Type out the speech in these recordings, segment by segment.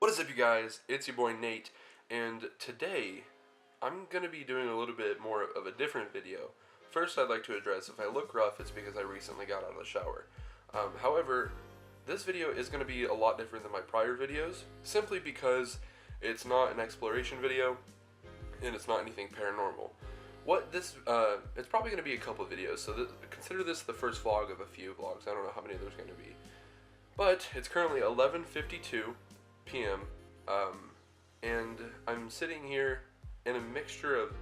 What is up, you guys? It's your boy Nate, and today I'm going to be doing a little bit more of a different video. First, I'd like to address if I look rough, it's because I recently got out of the shower. However, this video is going to be a lot different than my prior videos, simply because it's not an exploration video, and it's not anything paranormal. It's probably going to be a couple of videos, so consider this the first vlog of a few vlogs. I don't know how many there's going to be. But it's currently 11:52 p.m. And I'm sitting here in a mixture of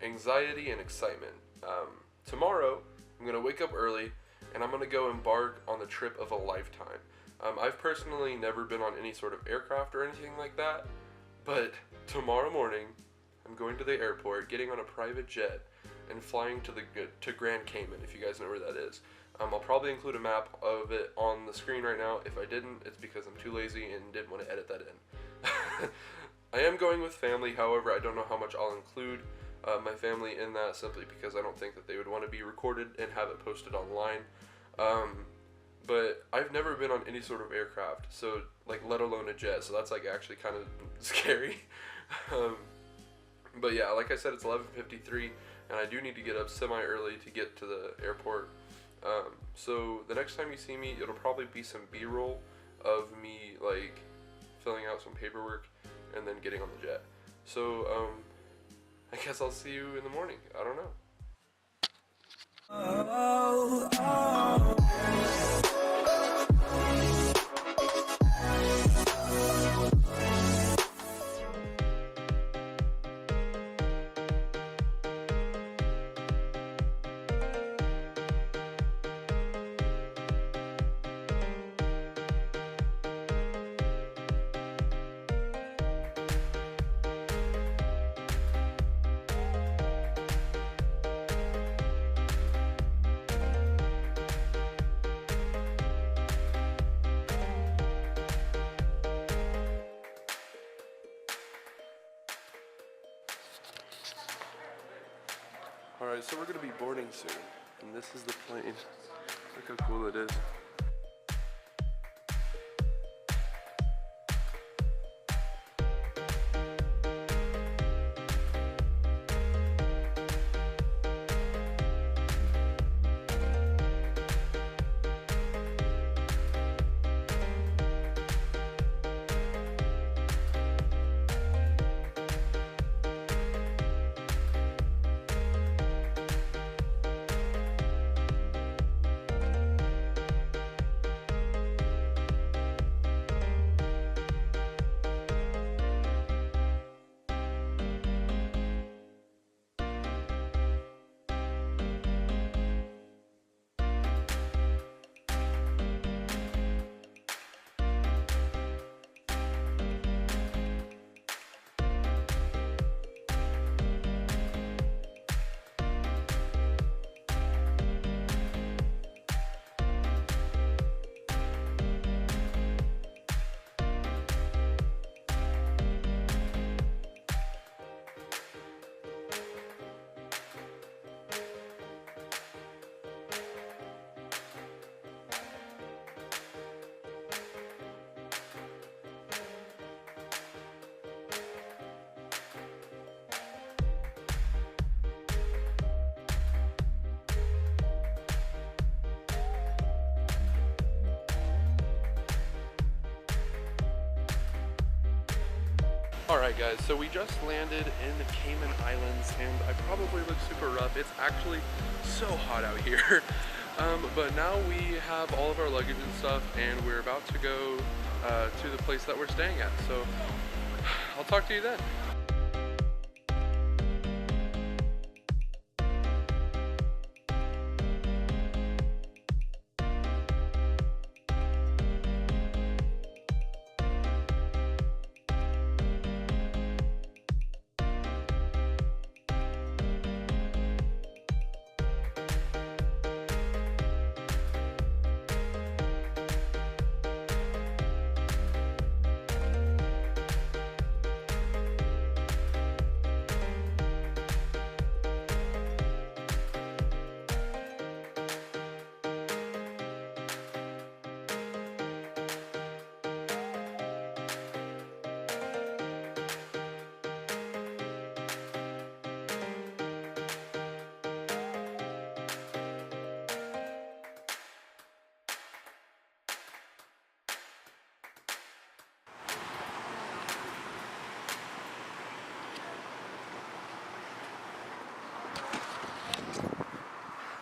anxiety and excitement. Tomorrow, I'm going to wake up early, and I'm going to go embark on the trip of a lifetime. I've personally never been on any sort of aircraft or anything like that, but tomorrow morning, I'm going to the airport, getting on a private jet, and flying to Grand Cayman, if you guys know where that is. I'll probably include a map of it on the screen right now. If I didn't, it's because I'm too lazy and didn't want to edit that in. I am going with family, however, I don't know how much I'll include my family in that, simply because I don't think that they would want to be recorded and have it posted online. But I've never been on any sort of aircraft, so let alone a jet, so that's actually kind of scary. But yeah, like I said, it's 11:53, and I do need to get up semi-early to get to the airport. So the next time you see me, it'll probably be some B-roll of me filling out some paperwork and then getting on the jet. So I guess I'll see you in the morning. I don't know. Alright, so we're going to be boarding soon, and this is the plane. Look how cool it is. Alright guys, so we just landed in the Cayman Islands, and I probably look super rough. It's actually so hot out here. But now we have all of our luggage and stuff, and we're about to go to the place that we're staying at. So I'll talk to you then.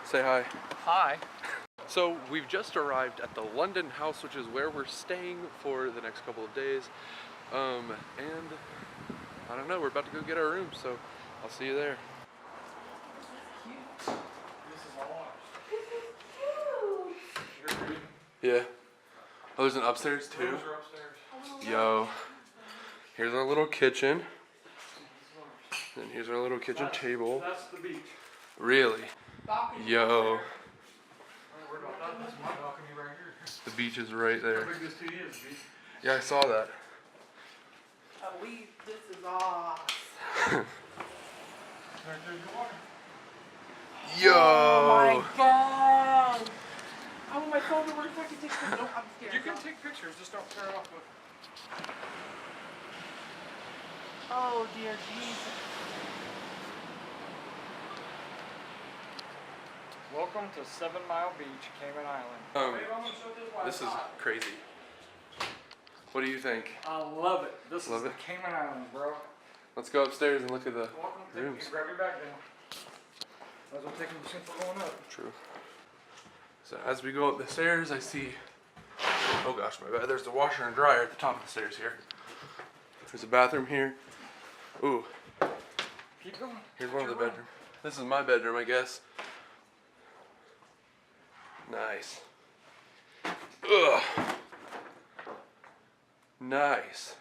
Say hi. Hi. So we've just arrived at the London house, which is where we're staying for the next couple of days. And I don't know, we're about to go get our room, so I'll see you there. Yeah. Oh, there's an upstairs too? Yo. Here's our little kitchen. And here's our little kitchen table. That's the beach. Really? Yo. That's my balcony right here. The beach is right there. How big this TV is, beach? Yeah, I saw that. This is awesome. Right there's the water. Yo. Oh my god. I want my phone to work so I can take pictures. No, I'm scared. You can take pictures, just don't turn it off. Oh dear Jesus. Welcome to 7 Mile Beach, Cayman Island. Babe, I'm gonna show this while This it's is hot. crazy. What do you think? I love it. This Love is it? the Cayman Islands, bro. Let's go upstairs and look at the Welcome to rooms. grab your bag down. Might as well take them since we're going up. True. So as we go up the stairs, I see, oh gosh, my bad. There's the washer and dryer at the top of the stairs here. There's a bathroom here. Ooh, Keep going. here's one of the bedrooms. This is my bedroom, I guess. Nice. Ugh. Nice.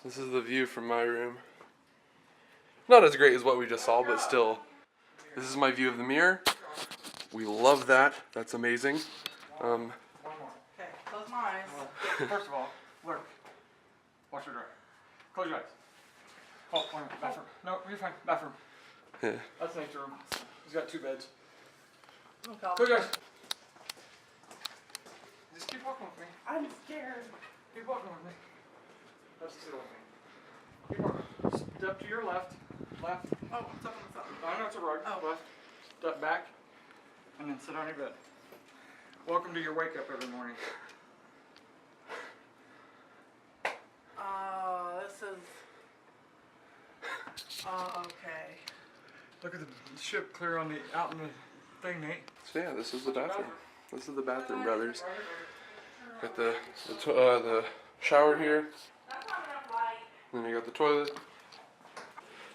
This is the view from my room. Not as great as what we just saw, but still. This is my view of the mirror. We love that. That's amazing. One more. Okay, close my eyes. First of all, look. Watch your dryer. Close your eyes. Oh, wait a minute. Bathroom. No, you're fine. Bathroom. Yeah. That's Nate's room. He's got 2 beds. Oh, God. Close your eyes. Just keep walking with me. I'm scared. Keep walking with me. That's the with me. Keep walking. Step to your left. Left. Oh, it's up on the side. I know it's a rug. Oh. Left. Step back. And then sit on your bed. Welcome to your wake up every morning. This is. Oh, okay. Look at the ship clear on the out in the thing, Nate. So yeah, this is the bathroom. This is the bathroom, brothers. Right here. Got the shower here. That's not enough light. Then you got the toilet.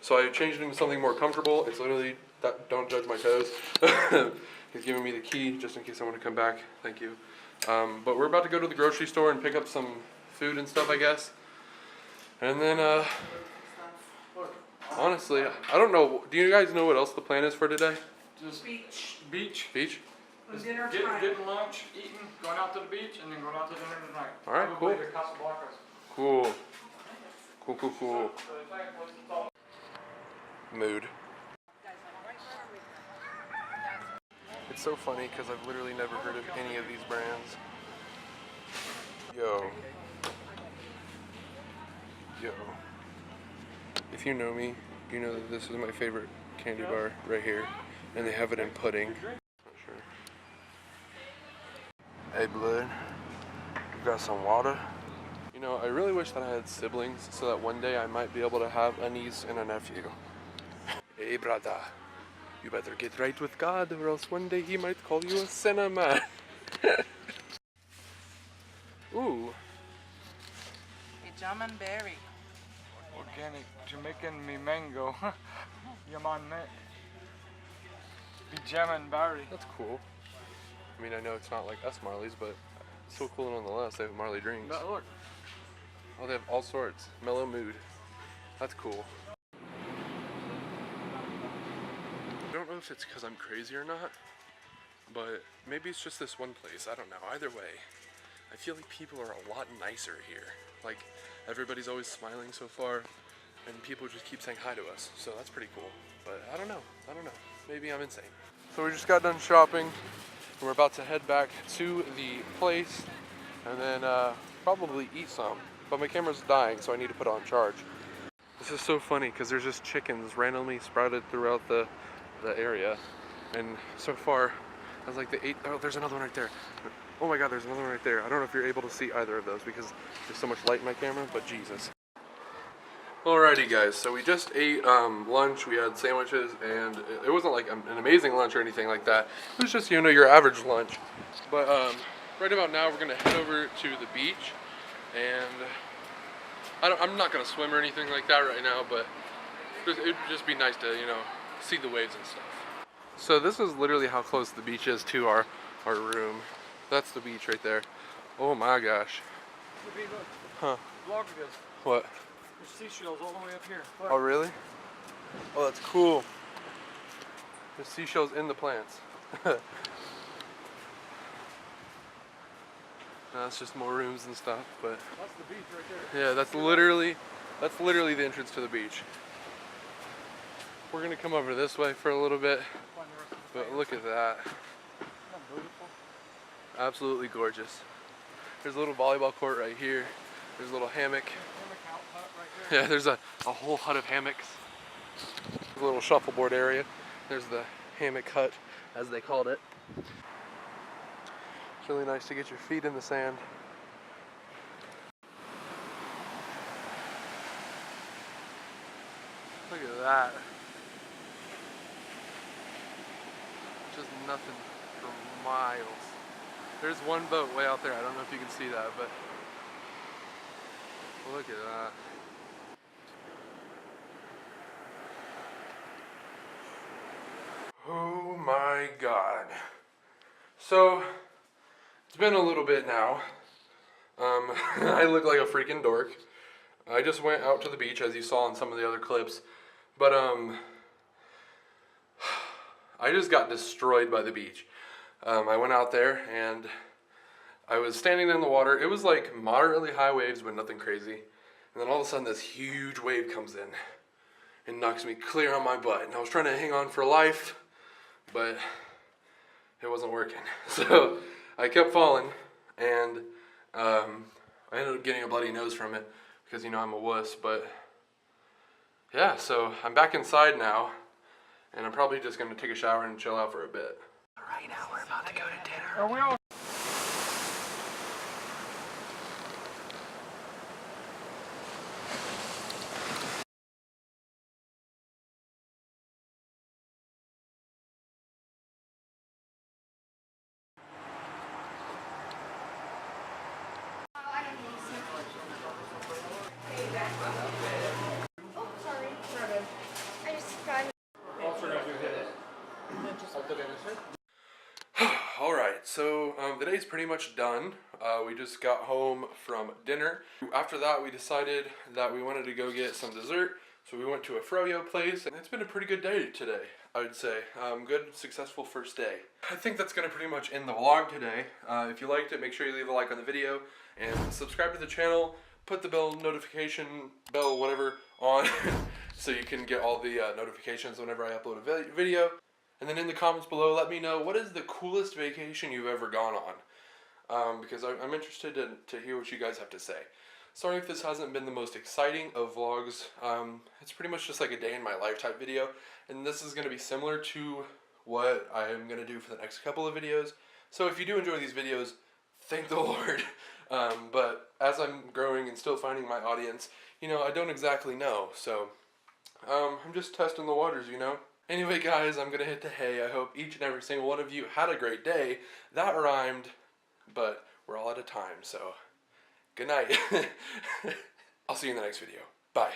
So I changed it into something more comfortable. It's literally, don't judge my toes. He's giving me the key just in case I want to come back. Thank you. But we're about to go to the grocery store and pick up some food and stuff, I guess. And then, honestly, I don't know. Do you guys know what else the plan is for today? Just Beach. beach. Beach? Dinner time. Getting lunch, eating, going out to the beach, and then going out to dinner tonight. All right, Probably cool. to Casablancas. Cool. Cool. Mood. It's so funny because I've literally never heard of any of these brands. Yo. If you know me, you know that this is my favorite candy bar right here. And they have it in pudding. Not sure. Hey, blood. You got some water? You know, I really wish that I had siblings so that one day I might be able to have a niece and a nephew. Hey, brother. You better get right with God or else one day he might call you a sinner man. Ooh. A German berry. Organic Jamaican me mango. Yaman Nick. Be German berry. That's cool. I mean, I know it's not like us Marleys, but it's so cool nonetheless. They have Marley drinks. But look. Oh, they have all sorts. Mellow mood. That's cool. I don't know if it's because I'm crazy or not, but maybe it's just this one place. I don't know. Either way, I feel like people are a lot nicer here. Like, everybody's always smiling so far, and people just keep saying hi to us. So that's pretty cool. But I don't know. Maybe I'm insane. So we just got done shopping, and we're about to head back to the place, and then probably eat some. But my camera's dying, so I need to put it on charge. This is so funny, because there's just chickens randomly sprouted throughout the area. And so far, I was like oh, there's another one right there. Oh my god, there's another one right there. I don't know if you're able to see either of those, because there's so much light in my camera, but Jesus. Alrighty guys, so we just ate lunch. We had sandwiches, and it wasn't like an amazing lunch or anything like that. It was just, you know, your average lunch. But right about now we're gonna head over to the beach, and I'm not gonna swim or anything like that right now, but it would just be nice to, you know, see the waves and stuff. So this is literally how close the beach is to our room. That's the beach right there. Oh my gosh. Huh. Vlog again. What? There's seashells all the way up here. Look. Oh really? Oh, that's cool. There's seashells in the plants. That's just more rooms and stuff, but That's the beach right there. yeah, that's literally the entrance to the beach. We're gonna come over this way for a little bit, but look at that. Isn't that beautiful? Absolutely gorgeous. There's a little volleyball court right here. There's a little hammock. Hammock out hut right there. Yeah, there's a whole hut of hammocks. A little shuffleboard area. There's the hammock hut, as they called it. It's really nice to get your feet in the sand. Look at that. Just nothing for miles. There's one boat way out there. I don't know if you can see that, but look at that. Oh my God. So, it's been a little bit now. I look like a freaking dork. I just went out to the beach, as you saw in some of the other clips, but I just got destroyed by the beach. I went out there and I was standing in the water. It was like moderately high waves, but nothing crazy. And then all of a sudden this huge wave comes in and knocks me clear on my butt. And I was trying to hang on for life, but it wasn't working. So I kept falling, and I ended up getting a bloody nose from it because, you know, I'm a wuss. But yeah, so I'm back inside now, and I'm probably just going to take a shower and chill out for a bit. Right now we're about to go to dinner. Are we all? Oh, sorry. I just got. Alright, so the day's pretty much done. We just got home from dinner. After that, we decided that we wanted to go get some dessert, so we went to a froyo place, and it's been a pretty good day today, I would say. Good, successful first day. I think that's going to pretty much end the vlog today. If you liked it, make sure you leave a like on the video, and subscribe to the channel. Put the notification bell, whatever, on so you can get all the notifications whenever I upload a video. And then in the comments below, let me know, what is the coolest vacation you've ever gone on? Because I'm interested to hear what you guys have to say. Sorry if this hasn't been the most exciting of vlogs. It's pretty much just like a day in my life type video. And this is going to be similar to what I am going to do for the next couple of videos. So if you do enjoy these videos, thank the Lord. But as I'm growing and still finding my audience, you know, I don't exactly know. So I'm just testing the waters, you know. Anyway, guys, I'm going to hit the hay. I hope each and every single one of you had a great day. That rhymed, but we're all out of time, so good night. I'll see you in the next video. Bye.